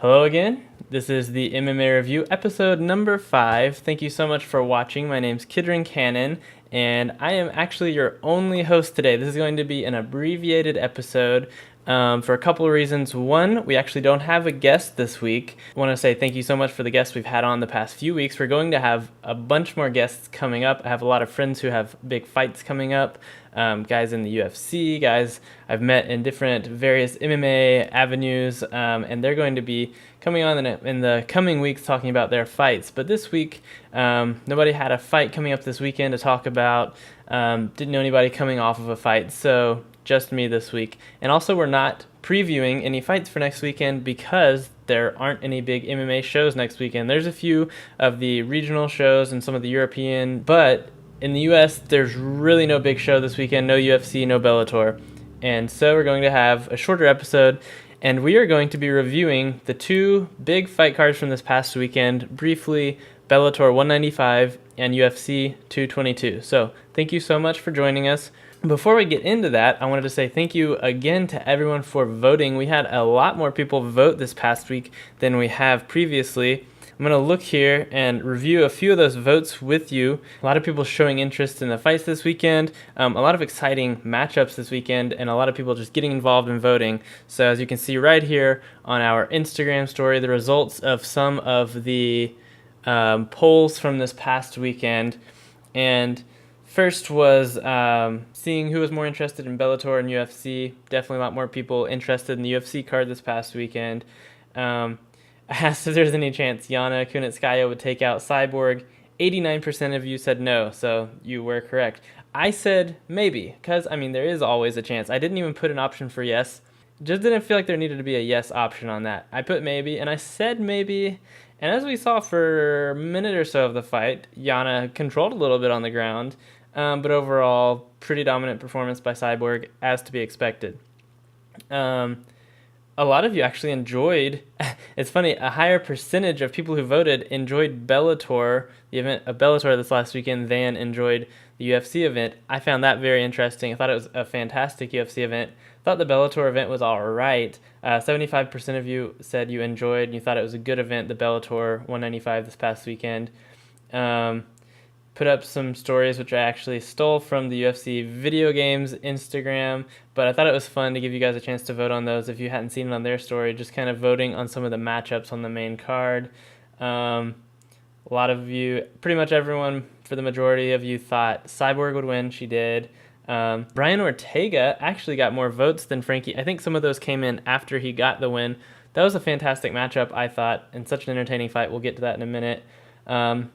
Hello again. This is the MMA Review, episode number 5. Thank you so much for watching. My name's Kidron Cannon, and I am actually your only host today. This is going to be an abbreviated episode for a couple of reasons. One, we actually don't have a guest this week. I want to say thank you so much for the guests we've had on the past few weeks. We're going to have a bunch more guests coming up. I have a lot of friends who have big fights coming up. Guys in the UFC, guys I've met in different various MMA avenues, and they're going to be coming on in the coming weeks talking about their fights. But this week, nobody had a fight coming up this weekend to talk about. Didn't know anybody coming off of a fight, so just me this week. And also, we're not previewing any fights for next weekend because there aren't any big MMA shows next weekend. There's a few of the regional shows and some of the European, but in the US, there's really no big show this weekend, no UFC, no Bellator. And so we're going to have a shorter episode, and we are going to be reviewing the two big fight cards from this past weekend, briefly, Bellator 195 and UFC 222. So thank you so much for joining us. Before we get into that, I wanted to say thank you again to everyone for voting. We had a lot more people vote this past week than we have previously. I'm going to look here and review a few of those votes with you. A lot of people showing interest in the fights this weekend, a lot of exciting matchups this weekend, and a lot of people just getting involved in voting. So as you can see right here on our Instagram story, the results of some of the polls from this past weekend. And first was seeing who was more interested in Bellator and UFC. Definitely a lot more people interested in the UFC card this past weekend. I asked if there's any chance Jana Kunitskaya would take out Cyborg. 89% of you said no, so you were correct. I said maybe, because, there is always a chance. I didn't even put an option for yes. Just didn't feel like there needed to be a yes option on that. I put maybe, and I said maybe, and as we saw for a minute or so of the fight, Jana controlled a little bit on the ground, but overall, pretty dominant performance by Cyborg, as to be expected. A lot of you actually enjoyed, it's funny, a higher percentage of people who voted enjoyed Bellator, the event of Bellator this last weekend, than enjoyed the UFC event. I found that very interesting. I thought it was a fantastic UFC event. I thought the Bellator event was all right. 75% of you said you enjoyed and you thought it was a good event, the Bellator 195 this past weekend. Put up some stories which I actually stole from the UFC video games Instagram, but I thought it was fun to give you guys a chance to vote on those if you hadn't seen it on their story, just kind of voting on some of the matchups on the main card. A lot of you, pretty much everyone, for the majority of you, thought Cyborg would win. She did. Brian Ortega actually got more votes than Frankie. I think some of those came in after he got the win. That was a fantastic matchup, I thought, and such an entertaining fight. We'll get to that in a minute.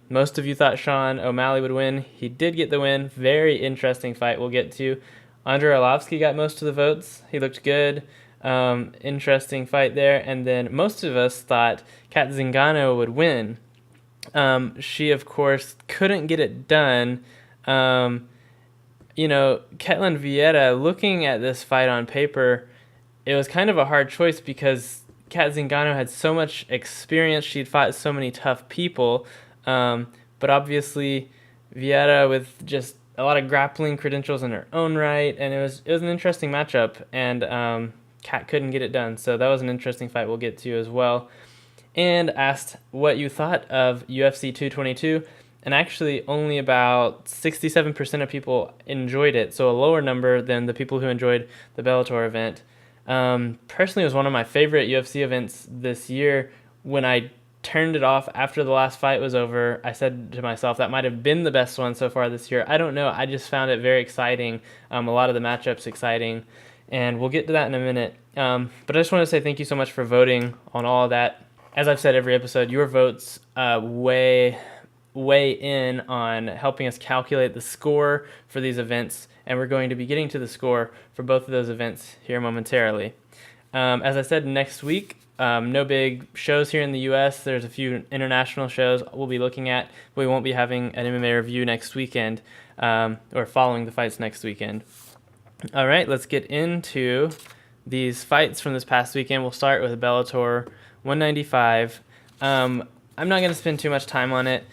Most of you thought OMalley would win. He did get the win. Very interesting fight we'll get to. Andrei Arlovsky got most of the votes. He looked good. Interesting fight there. And then most of us thought Kat Zingano would win. She, of course, couldn't get it done. Ketlen Vieira, looking at this fight on paper, it was kind of a hard choice because Kat Zingano had so much experience. She'd fought so many tough people. But obviously Vieira with just a lot of grappling credentials in her own right, and it was an interesting matchup, and Kat couldn't get it done. So that was an interesting fight we'll get to as well. And asked what you thought of UFC 222, and actually only about 67% of people enjoyed it, so a lower number than the people who enjoyed the Bellator event. Personally, it was one of my favorite UFC events this year. When I turned it off after the last fight was over, I said to myself that might have been the best one so far this year. I don't know. I just found it very exciting. A lot of the matchups exciting, and we'll get to that in a minute. But I just want to say thank you so much for voting on all of that. As I've said every episode, your votes weigh in on helping us calculate the score for these events, and we're going to be getting to the score for both of those events here momentarily. As I said, next week, no big shows here in the U.S. There's a few international shows we'll be looking at. We won't be having an MMA review next weekend, or following the fights next weekend. All right, let's get into these fights from this past weekend. We'll start with Bellator 195. I'm not going to spend too much time on it.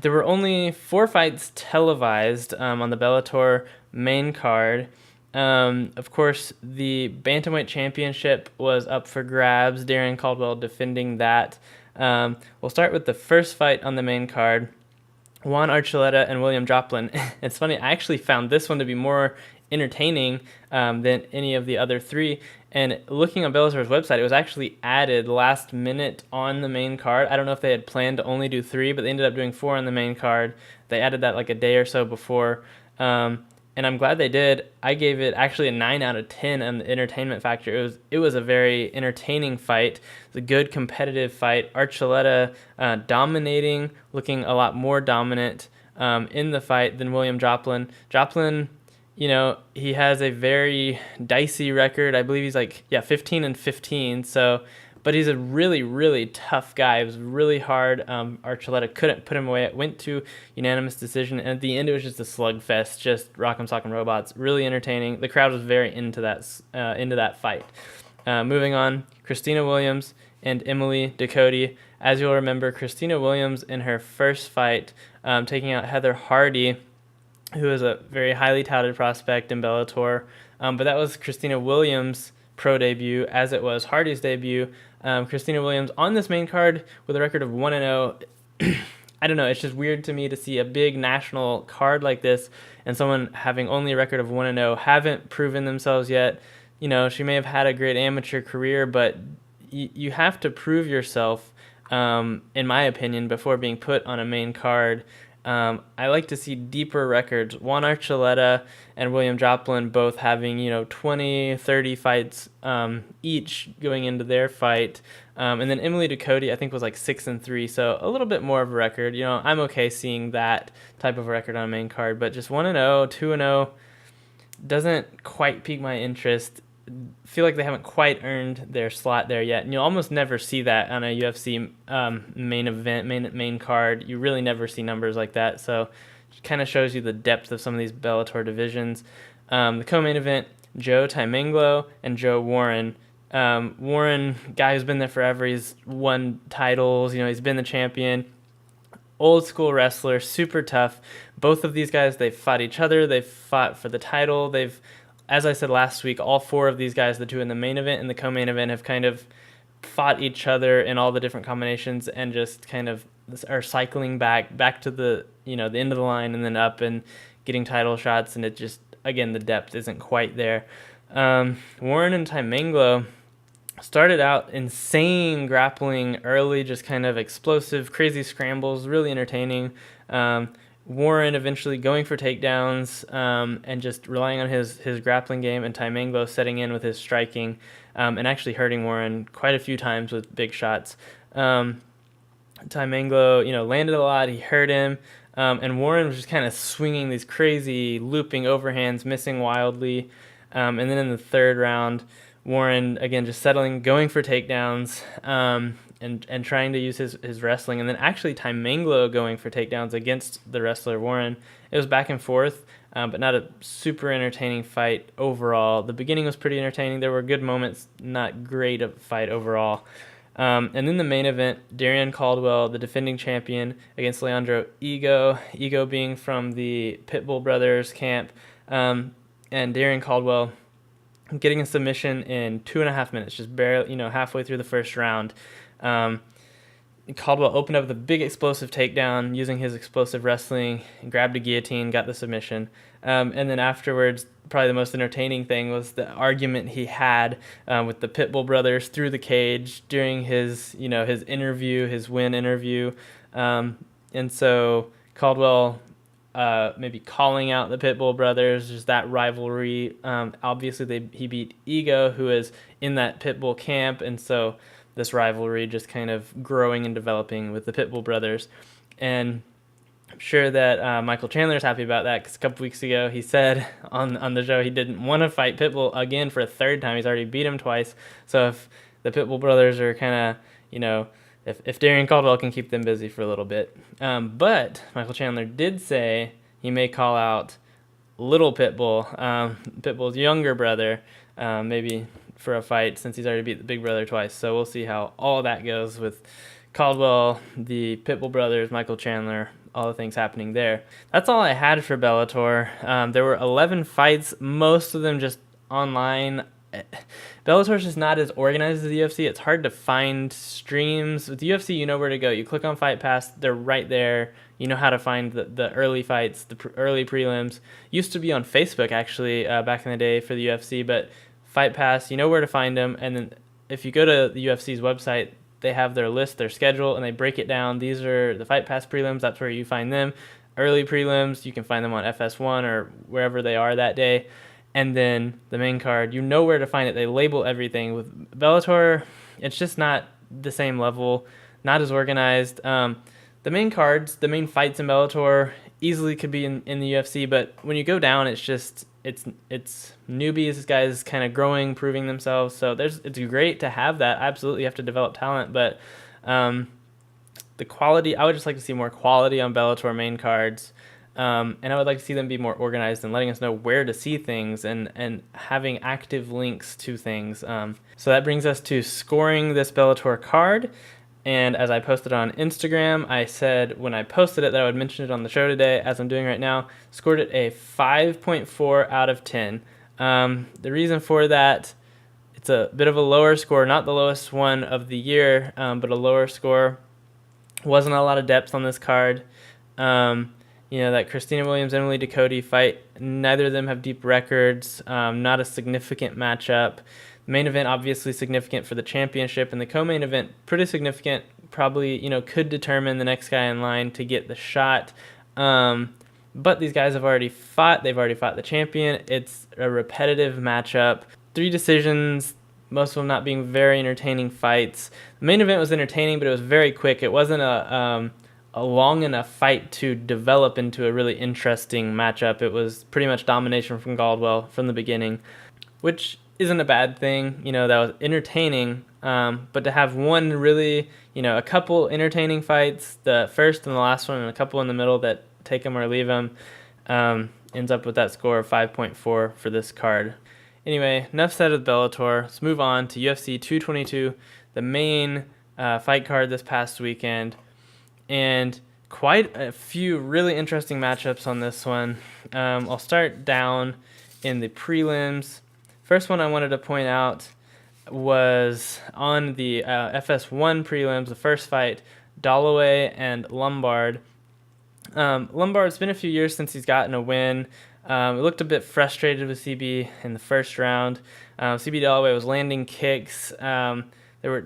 There were only 4 fights televised on the Bellator main card, Of course, the Bantamweight Championship was up for grabs. Darren Caldwell defending that. We'll start with the first fight on the main card. Juan Archuleta and William Joplin. It's funny, I actually found this one to be more entertaining than any of the other three. And looking on Bellator's website, it was actually added last minute on the main card. I don't know if they had planned to only do 3, but they ended up doing 4 on the main card. They added that like a day or so before. And I'm glad they did. I gave it actually a 9 out of 10 on the entertainment factor. It was a very entertaining fight. It was a good competitive fight. Archuleta dominating, looking a lot more dominant in the fight than William Joplin. Joplin, he has a very dicey record. I believe he's 15-15. So, but he's a really, really tough guy. It was really hard. Archuleta couldn't put him away. It went to unanimous decision, and at the end it was just a slugfest, just rock'em sock'em robots. Really entertaining. The crowd was very into that fight. Moving on, Christina Williams and Emily Ducote. As you'll remember, Christina Williams in her first fight, taking out Heather Hardy, who is a very highly touted prospect in Bellator. But that was Christina Williams' pro debut, as it was Hardy's debut. Christina Williams on this main card with a record of 1-0. I don't know, it's just weird to me to see a big national card like this and someone having only a record of 1-0, haven't proven themselves yet. She may have had a great amateur career, but you have to prove yourself, in my opinion, before being put on a main card. I like to see deeper records. Juan Archuleta and William Joplin both having, 20, 30 fights each going into their fight. And then Emily Ducote, I think, was 6-3, so a little bit more of a record. I'm okay seeing that type of record on a main card, but just 1-0, 2-0 doesn't quite pique my interest. Feel like they haven't quite earned their slot there yet, and you'll almost never see that on a UFC main event, main card. You really never see numbers like that, so it kind of shows you the depth of some of these Bellator divisions. The co-main event, Joe Taimanglo and Joe Warren. Warren, guy who's been there forever. He's won titles. He's been the champion. Old school wrestler, super tough. Both of these guys, they've fought each other. They've fought for the title. As I said last week, all 4 of these guys, the 2 in the main event and the co-main event, have kind of fought each other in all the different combinations and just kind of are cycling back to the the end of the line and then up and getting title shots. And it just, again, the depth isn't quite there. Warren and Taimanglo started out insane grappling early, just kind of explosive, crazy scrambles, really entertaining. Warren eventually going for takedowns and just relying on his grappling game, and Taimanglo setting in with his striking and actually hurting Warren quite a few times with big shots. Taimanglo, landed a lot. He hurt him, and Warren was just kind of swinging these crazy looping overhands, missing wildly. And then in the third round, Warren, again, just settling, going for takedowns, and trying to use his wrestling, and then actually Taimanglo going for takedowns against the wrestler Warren. It was back and forth, but not a super entertaining fight overall. The beginning was pretty entertaining. There were good moments, not great of a fight overall. And then the main event, Darren Caldwell, the defending champion, against Leandro Ego. Ego being from the Pitbull Brothers camp, and Darren Caldwell getting a submission in 2.5 minutes, just barely, halfway through the first round. Caldwell opened up with a big explosive takedown using his explosive wrestling, grabbed a guillotine, got the submission. And then afterwards, probably the most entertaining thing was the argument he had with the Pitbull Brothers through the cage during his interview, his win interview. And so Caldwell maybe calling out the Pitbull Brothers, just that rivalry. Obviously, he beat Ego, who is in that Pitbull camp, and so this rivalry just kind of growing and developing with the Pitbull Brothers. And I'm sure that Michael Chandler is happy about that, because a couple weeks ago he said on the show he didn't want to fight Pitbull again for a third time. He's already beat him twice. So if the Pitbull Brothers are kind of, if Darren Caldwell can keep them busy for a little bit. But Michael Chandler did say he may call out little Pitbull, Pitbull's younger brother, maybe for a fight, since he's already beat the big brother twice. So we'll see how all that goes with Caldwell, the Pitbull Brothers, Michael Chandler, all the things happening there. That's all I had for Bellator. There were 11 fights, most of them just online. Bellator's just not as organized as the UFC. It's hard to find streams. With the UFC, you know where to go. You click on Fight Pass, they're right there. You know how to find the early fights, the early prelims. Used to be on Facebook, actually, back in the day for the UFC, but Fight Pass, you know where to find them. And then if you go to the UFC's website, they have their list, their schedule, and they break it down. These are the Fight Pass prelims. That's where you find them. Early prelims, you can find them on FS1 or wherever they are that day. And then the main card, you know where to find it. They label everything. With Bellator, it's just not the same level, not as organized. The main cards, the main fights in Bellator easily could be in the UFC, but when you go down, it's newbies, guys kind of growing, proving themselves. So it's great to have that. Absolutely, you have to develop talent, but the quality, I would just like to see more quality on Bellator main cards. And I would like to see them be more organized and letting us know where to see things and having active links to things. So that brings us to scoring this Bellator card. And as I posted on Instagram, I said when I posted it that I would mention it on the show today, as I'm doing right now, scored it a 5.4 out of 10. The reason for that, it's a bit of a lower score, not the lowest one of the year, but a lower score. Wasn't a lot of depth on this card. That Christina Williams, Emily Ducote fight, neither of them have deep records, not a significant matchup. The main event, obviously significant for the championship, and the co-main event, pretty significant, probably, could determine the next guy in line to get the shot. But these guys have already fought. They've already fought the champion. It's a repetitive matchup. 3 decisions, most of them not being very entertaining fights. The main event was entertaining, but it was very quick. It wasn't a long enough fight to develop into a really interesting matchup. It was pretty much domination from Caldwell from the beginning, which isn't a bad thing. That was entertaining, but to have one really, a couple entertaining fights, the first and the last one, and a couple in the middle that take them or leave them, ends up with that score of 5.4 for this card. Anyway, enough said with Bellator. Let's move on to UFC 222, the main fight card this past weekend. And quite a few really interesting matchups on this one. I'll start down in the prelims. First one I wanted to point out was on the FS1 prelims, the first fight, Dollaway and Lombard. Lombard, it's been a few years since he's gotten a win. He looked a bit frustrated with CB in the first round. CB Dollaway was landing kicks. They were,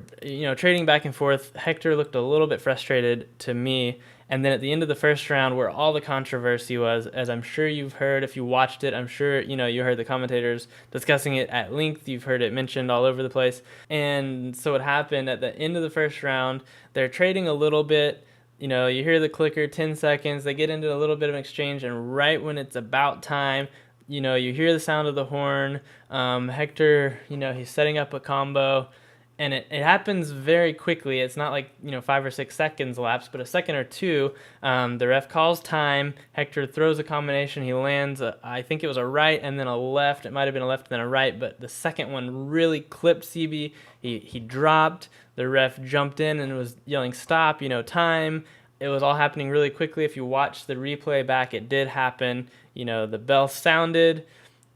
trading back and forth. Hector looked a little bit frustrated to me. And then at the end of the first round, where all the controversy was, as I'm sure you've heard, if you watched it, I'm sure, you heard the commentators discussing it at length. You've heard it mentioned all over the place. And so what happened at the end of the first round, they're trading a little bit. You hear the clicker, 10 seconds. They get into a little bit of an exchange. And right when it's about time, you hear the sound of the horn. Hector, he's setting up a combo. And it happens very quickly. It's not like 5 or 6 seconds elapsed, but a second or two. The ref calls time. Hector throws a combination. He lands, I think it was a right and then a left. It might have been a left and then a right, but the second one really clipped CB. He dropped. The ref jumped in and was yelling, "Stop!" Time. It was all happening really quickly. If you watch the replay back, it did happen. The bell sounded.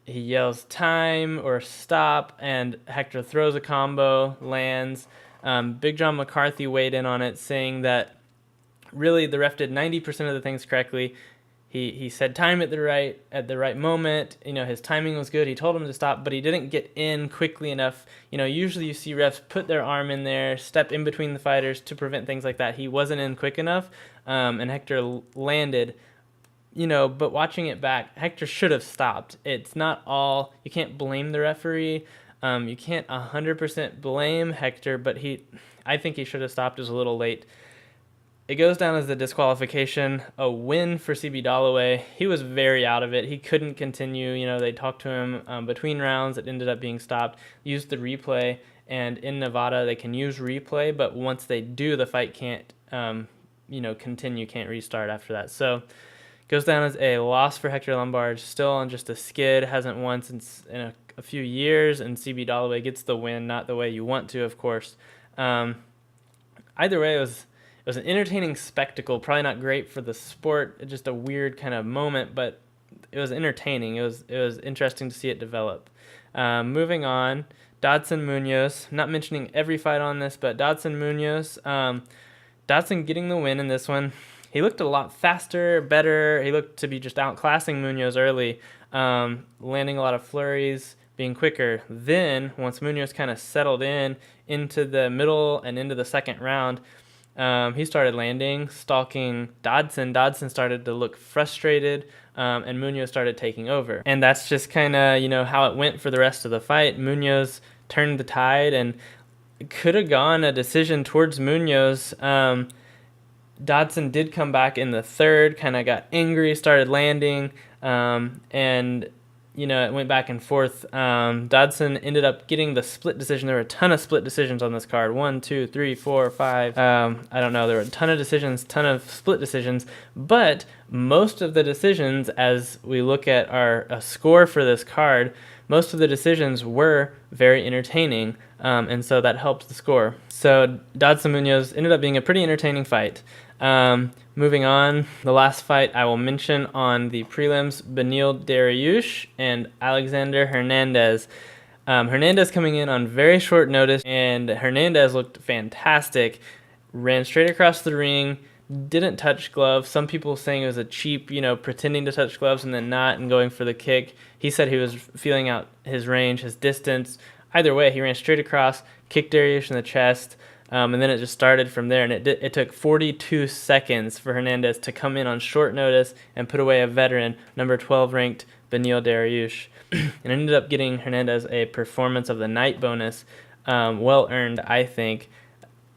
He yells time or stop, and Hector throws a combo, lands. Big John McCarthy weighed in on it, saying that really the ref did 90% of the things correctly. He said time at the right moment. His timing was good. He told him to stop, but he didn't get in quickly enough. Usually you see refs put their arm in there, step in between the fighters to prevent things like that. He wasn't in quick enough, and Hector landed. But watching it back, Hector should have stopped. It's not all, you can't blame the referee. You can't 100% blame Hector, but I think he should have stopped. It was a little late. It goes down as a disqualification, a win for CB Dollaway. He was very out of it. He couldn't continue. They talked to him between rounds. It ended up being stopped. Used the replay, and in Nevada they can use replay, but once they do, the fight can't, continue, can't restart after that. So goes down as a loss for Hector Lombard, still on just a skid, hasn't won since in a few years, and CB Dollaway gets the win, not the way you want to, of course. Either way, it was was an entertaining spectacle. Probably not great for the sport, just a weird kind of moment, but it was entertaining. It was interesting to see it develop. Moving on, Dodson Munoz. I'm not mentioning every fight on this, but Dodson Munoz. Dodson getting the win in this one. He looked a lot faster, better. He looked to be just outclassing Munoz early, landing a lot of flurries, being quicker. Then, once Munoz kind of settled into the middle and into the second round, he started landing, stalking Dodson. Dodson started to look frustrated, and Munoz started taking over. And that's just kind of, how it went for the rest of the fight. Munoz turned the tide and could have gone a decision towards Munoz. Dodson did come back in the third, kind of got angry, started landing, and it went back and forth. Dodson ended up getting the split decision. There were a ton of split decisions on this card. 1, 2, 3, 4, 5. I don't know. There were a ton of decisions, ton of split decisions. But most of the decisions, as we look at our score for this card, most of the decisions were very entertaining, and so that helped the score. So Dodson Munoz ended up being a pretty entertaining fight. Moving on, the last fight I will mention on the prelims, Beneil Dariush and Alexander Hernandez. Hernandez coming in on very short notice, and Hernandez looked fantastic. Ran straight across the ring, didn't touch gloves. Some people saying it was a cheap, pretending to touch gloves and then not and going for the kick. He said he was feeling out his range, his distance. Either way, he ran straight across, kicked Dariush in the chest, and then it just started from there. And it took 42 seconds for Hernandez to come in on short notice and put away a veteran, number 12 ranked Beneil Dariush. And ended up getting Hernandez a performance of the night bonus, well earned, I think.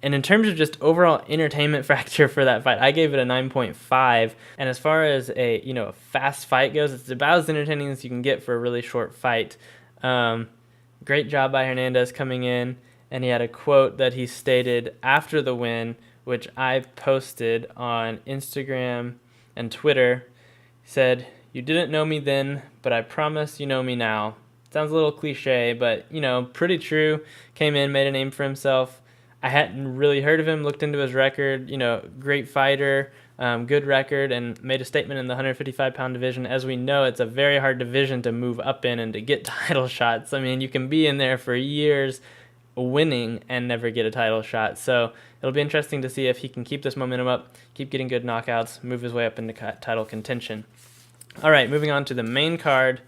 And in terms of just overall entertainment factor for that fight, I gave it a 9.5. And as far as a fast fight goes, it's about as entertaining as you can get for a really short fight. Great job by Hernandez coming in, and he had a quote that he stated after the win, which I've posted on Instagram and Twitter. He said, "You didn't know me then, but I promise you know me now." Sounds a little cliche, but pretty true. Came in, made a name for himself. I hadn't really heard of him, looked into his record, great fighter, good record, and made a statement in the 155-pound division. As we know, it's a very hard division to move up in and to get title shots. I mean, you can be in there for years winning and never get a title shot. So it'll be interesting to see if he can keep this momentum up, keep getting good knockouts, move his way up into title contention. All right, moving on to the main card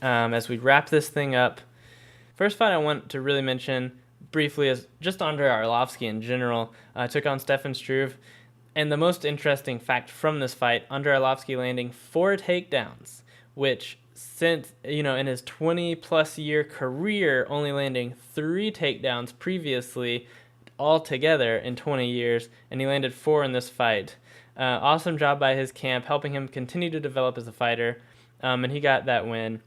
as we wrap this thing up. First fight I want to really mention briefly is just Andrei Arlovski in general. Took on Stefan Struve. And the most interesting fact from this fight, Andrei Arlovski landing 4 takedowns, which since, in his 20-plus year career, only landing 3 takedowns previously, all together in 20 years, and he landed 4 in this fight. Awesome job by his camp, helping him continue to develop as a fighter, and he got that win.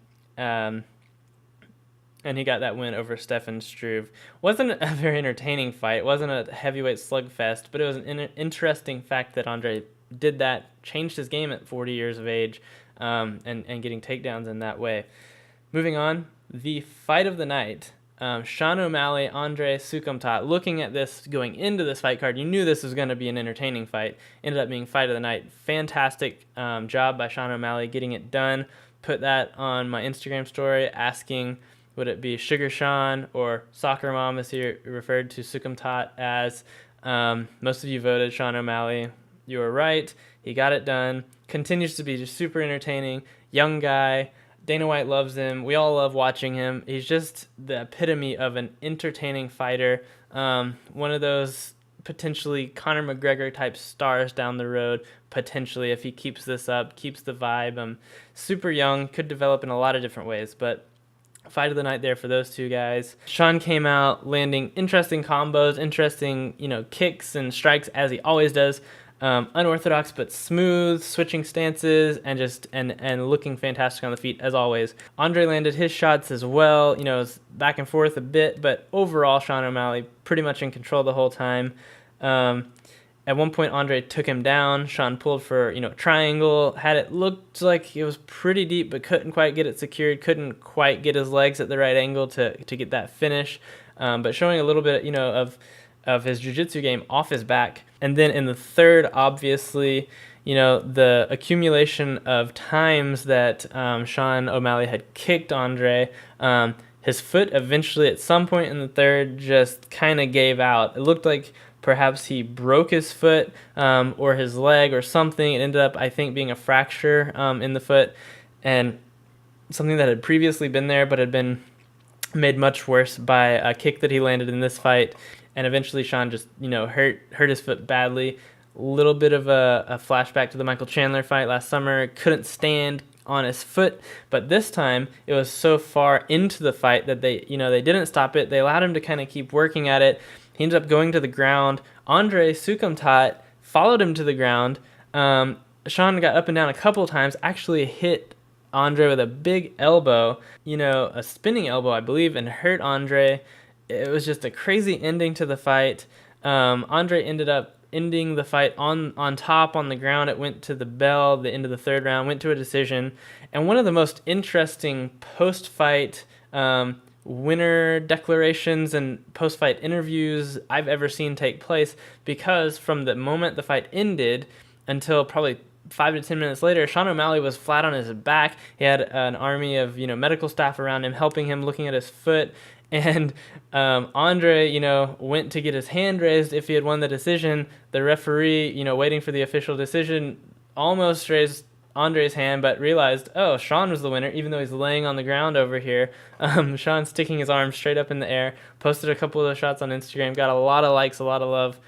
And he got that win over Stefan Struve. Wasn't a very entertaining fight. Wasn't a heavyweight slugfest, but it was an interesting fact that Andrei did that, changed his game at 40 years of age, and getting takedowns in that way. Moving on, the fight of the night, Sean O'Malley, Andrei Sukumtat. Looking at this, going into this fight card, you knew this was going to be an entertaining fight. Ended up being fight of the night. Fantastic job by Sean O'Malley getting it done. Put that on my Instagram story, asking, would it be Sugar Sean or Soccer Mom, as he referred to Sukumtat as? Most of you voted Sean O'Malley. You were right. He got it done. Continues to be just super entertaining. Young guy. Dana White loves him. We all love watching him. He's just the epitome of an entertaining fighter. One of those potentially Conor McGregor type stars down the road, potentially, if he keeps this up, keeps the vibe. Super young, could develop in a lot of different ways, but fight of the night there for those two guys. Sean came out landing interesting combos, interesting, kicks and strikes as he always does. Unorthodox but smooth, switching stances and just and looking fantastic on the feet as always. Andrei landed his shots as well. It was back and forth a bit, but overall Sean O'Malley pretty much in control the whole time. At one point, Andrei took him down. Sean pulled for, triangle. Had it looked like it was pretty deep, but couldn't quite get it secured. Couldn't quite get his legs at the right angle to get that finish. But showing a little bit, of of his jiu-jitsu game off his back. And then in the third, obviously, the accumulation of times that Sean O'Malley had kicked Andre, his foot eventually at some point in the third just kind of gave out. It looked like perhaps he broke his foot or his leg or something. It ended up, I think, being a fracture in the foot, and something that had previously been there but had been made much worse by a kick that he landed in this fight. And eventually Sean just, hurt his foot badly. A little bit of a flashback to the Michael Chandler fight last summer. Couldn't stand on his foot, but this time it was so far into the fight that they didn't stop it. They allowed him to kind of keep working at it. He ended up going to the ground. Andre Sukumtat followed him to the ground. Sean got up and down a couple times, actually hit Andre with a big elbow, a spinning elbow, I believe, and hurt Andre. It was just a crazy ending to the fight. Andre ended up ending the fight on top on the ground. It went to the bell, the end of the third round, went to a decision. And one of the most interesting post-fight winner declarations and post-fight interviews I've ever seen take place, because from the moment the fight ended until probably 5 to 10 minutes later, Sean O'Malley was flat on his back. He had an army of medical staff around him, helping him, looking at his foot. And Andre, went to get his hand raised if he had won the decision. The referee, waiting for the official decision, almost raised Andre's hand, but realized, oh, Sean was the winner, even though he's laying on the ground over here. Sean sticking his arm straight up in the air, posted a couple of those shots on Instagram, got a lot of likes, a lot of love.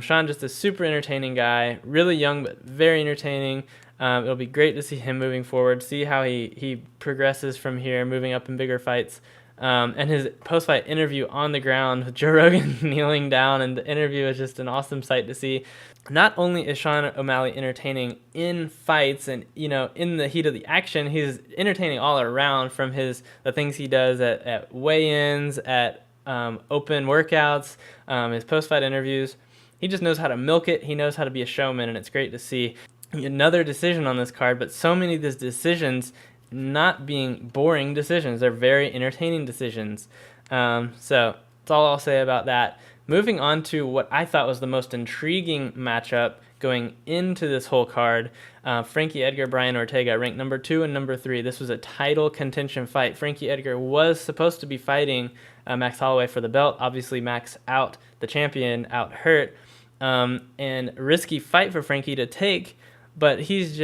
Sean, just a super entertaining guy, really young, but very entertaining. It'll be great to see him moving forward, see how he progresses from here, moving up in bigger fights. And his post-fight interview on the ground with Joe Rogan kneeling down, and the interview is just an awesome sight to see. Not only is Sean O'Malley entertaining in fights and, in the heat of the action, he's entertaining all around, from the things he does at weigh-ins, at open workouts, his post-fight interviews. He just knows how to milk it. He knows how to be a showman, and it's great to see. Another decision on this card, but so many of these decisions not being boring decisions. They're very entertaining decisions. So that's all I'll say about that. Moving on to what I thought was the most intriguing matchup going into this whole card. Frankie Edgar, Brian Ortega, ranked number 2 and number 3. This was a title contention fight. Frankie Edgar was supposed to be fighting Max Holloway for the belt. Obviously, Max out, the champion, out hurt. And risky fight for Frankie to take. But he's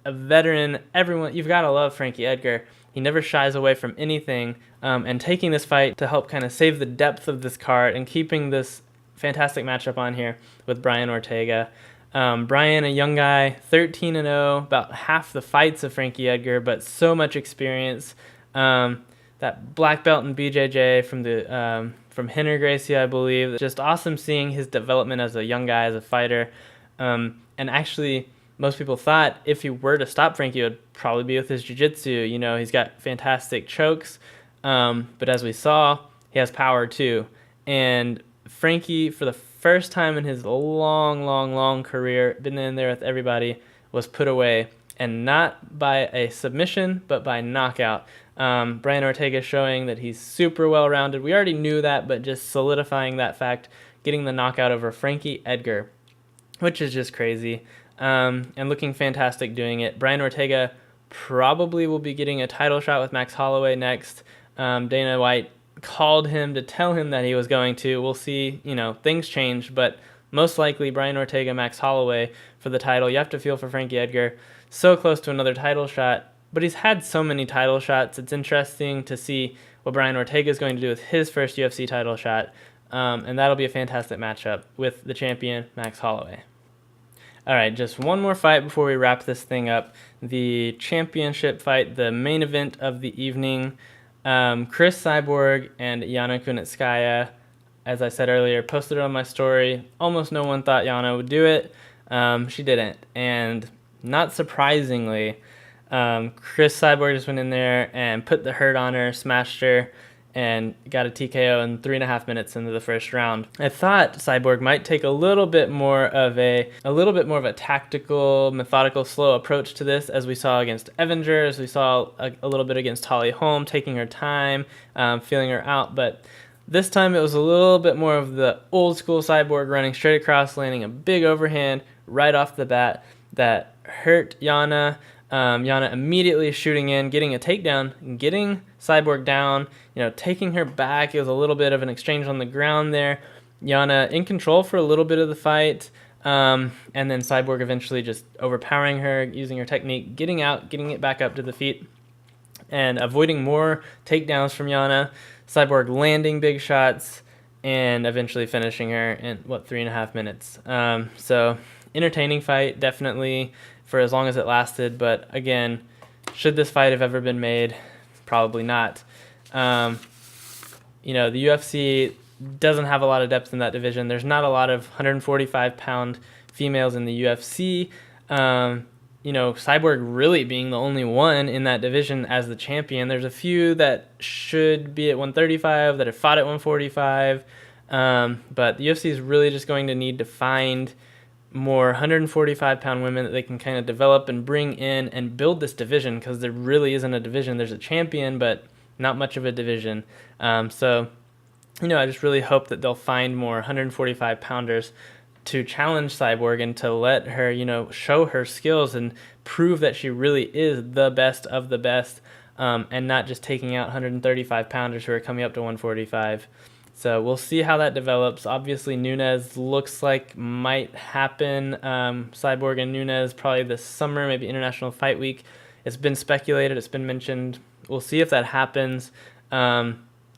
a veteran. You've got to love Frankie Edgar. He never shies away from anything. And taking this fight to help kind of save the depth of this card and keeping this fantastic matchup on here with Brian Ortega. Brian, a young guy, 13-0, about half the fights of Frankie Edgar, but so much experience. That black belt in BJJ from Henner Gracie, I believe. Just awesome seeing his development as a young guy, as a fighter. And actually, most people thought if he were to stop Frankie, it would probably be with his jiu-jitsu. He's got fantastic chokes, but as we saw, he has power too. And Frankie, for the first time in his long career, been in there with everybody, was put away, and not by a submission, but by knockout. Brian Ortega showing that he's super well-rounded. We already knew that, but just solidifying that fact, getting the knockout over Frankie Edgar, which is just crazy. And looking fantastic doing it. Brian Ortega probably will be getting a title shot with Max Holloway next. Dana White called him to tell him that he was going to. We'll see, things change, but most likely Brian Ortega, Max Holloway for the title. You have to feel for Frankie Edgar. So close to another title shot, but he's had so many title shots. It's interesting to see what Brian Ortega is going to do with his first UFC title shot, and that'll be a fantastic matchup with the champion, Max Holloway. All right, just one more fight before we wrap this thing up. The championship fight, the main event of the evening. Chris Cyborg and Jana Kunitskaya, as I said earlier, posted it on my story. Almost no one thought Jana would do it. She didn't. And not surprisingly, Chris Cyborg just went in there and put the hurt on her, smashed her, and got a TKO in 3.5 minutes into the first round. I thought Cyborg might take a little bit more of a tactical, methodical, slow approach to this, as we saw against Evinger, as we saw a little bit against Holly Holm, taking her time, feeling her out. But This time it was a little bit more of the old school Cyborg, running straight across, landing a big overhand right off the bat that hurt Jana. Jana immediately shooting in, getting a takedown, getting Cyborg down, taking her back. It was a little bit of an exchange on the ground there. Jana in control for a little bit of the fight, and then Cyborg eventually just overpowering her, using her technique, getting out, getting it back up to the feet, and avoiding more takedowns from Jana. Cyborg landing big shots, and eventually finishing her in, 3.5 minutes. So entertaining fight, definitely, for as long as it lasted. But again, should this fight have ever been made? Probably not. The UFC doesn't have a lot of depth in that division. There's not a lot of 145-pound females in the UFC. Cyborg really being the only one in that division as the champion. There's a few that should be at 135 that have fought at 145. But the UFC is really just going to need to find more 145-pound women that they can kind of develop and bring in and build this division, because there really isn't a division. There's a champion, but not much of a division. I just really hope that they'll find more 145-pounders to challenge Cyborg and to let her, show her skills and prove that she really is the best of the best, and not just taking out 135-pounders who are coming up to 145. So we'll see how that develops. Obviously, Nunes looks like might happen. Cyborg and Nunes probably this summer, maybe International Fight Week. It's been speculated. It's been mentioned. We'll see if that happens.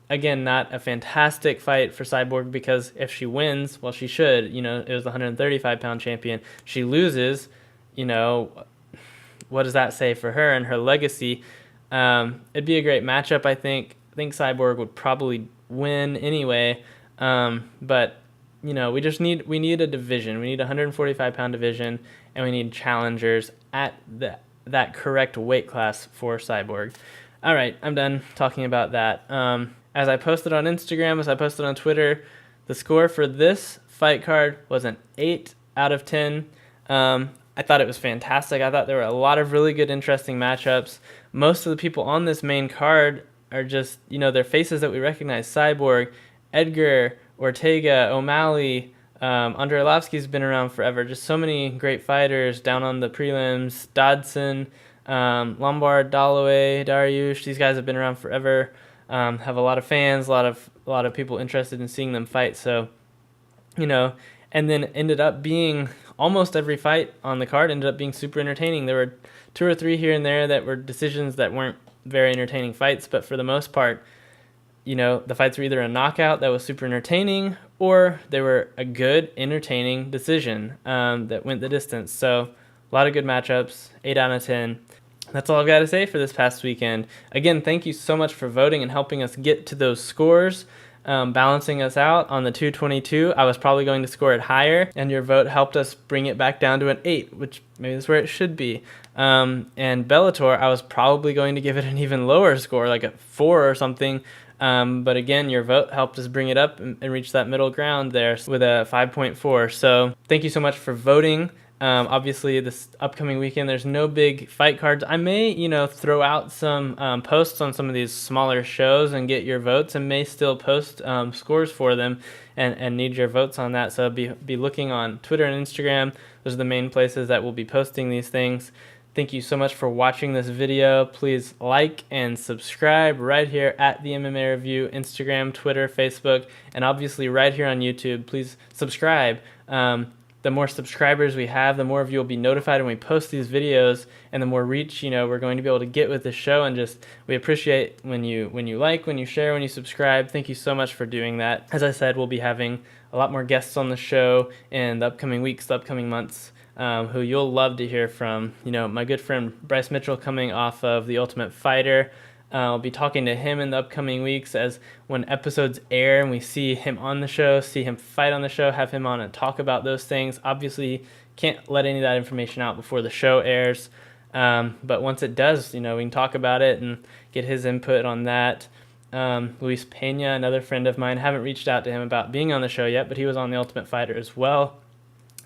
Again, not a fantastic fight for Cyborg, because if she wins, well, she should. It was the 135-pound champion. She loses, what does that say for her and her legacy? It'd be a great matchup, I think. I think Cyborg would probably win anyway, but we need a division. We need a 145-pound division, and we need challengers at that correct weight class for Cyborg. All right, I'm done talking about that. As I posted on Instagram, as I posted on Twitter, the score for this fight card was an 8 out of 10. I thought it was fantastic. I thought there were a lot of really good, interesting matchups. Most of the people on this main card are just, they're faces that we recognize. Cyborg, Edgar, Ortega, OMalley, Andrei Arlovsky's been around forever. Just so many great fighters down on the prelims. Dodson, Lombard, Dollaway, Dariush, these guys have been around forever. Have a lot of fans, a lot of people interested in seeing them fight. So, and then ended up being almost every fight on the card ended up being super entertaining. There were 2 or 3 here and there that were decisions that weren't very entertaining fights, but for the most part, the fights were either a knockout that was super entertaining, or they were a good, entertaining decision that went the distance. So a lot of good matchups, 8 out of 10. That's all I've got to say for this past weekend. Again, thank you so much for voting and helping us get to those scores, balancing us out on the 222. I was probably going to score it higher, and your vote helped us bring it back down to an 8, which maybe is where it should be. And Bellator, I was probably going to give it an even lower score, like a 4 or something. But again, your vote helped us bring it up and reach that middle ground there with a 5.4. So thank you so much for voting. Obviously, this upcoming weekend, there's no big fight cards. I may, throw out some posts on some of these smaller shows and get your votes, and may still post scores for them and need your votes on that. So be looking on Twitter and Instagram. Those are the main places that we'll be posting these things. Thank you so much for watching this video. Please like and subscribe right here at the MMA Review, Instagram, Twitter, Facebook, and obviously right here on YouTube. Please subscribe. The more subscribers we have, the more of you will be notified when we post these videos, and the more reach we're going to be able to get with the show. And just we appreciate when you like, when you share, when you subscribe. Thank you so much for doing that. As I said, we'll be having a lot more guests on the show in the upcoming weeks, the upcoming months, who you'll love to hear from. My good friend Bryce Mitchell, coming off of The Ultimate Fighter. I'll be talking to him in the upcoming weeks, as when episodes air and we see him on the show, see him fight on the show, have him on and talk about those things. Obviously, can't let any of that information out before the show airs. But once it does, we can talk about it and get his input on that. Luis Pena, another friend of mine, haven't reached out to him about being on the show yet, but he was on The Ultimate Fighter as well.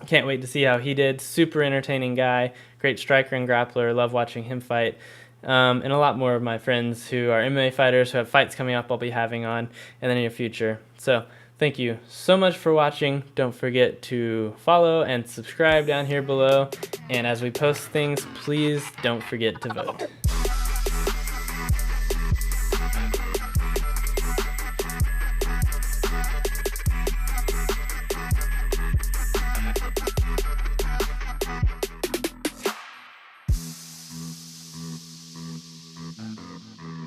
Can't wait to see how he did. Super entertaining guy, great striker and grappler. Love watching him fight. and a lot more of my friends who are MMA fighters who have fights coming up I'll be having on in the near future. So thank you so much for watching. Don't forget to follow and subscribe down here below. And as we post things, please don't forget to vote.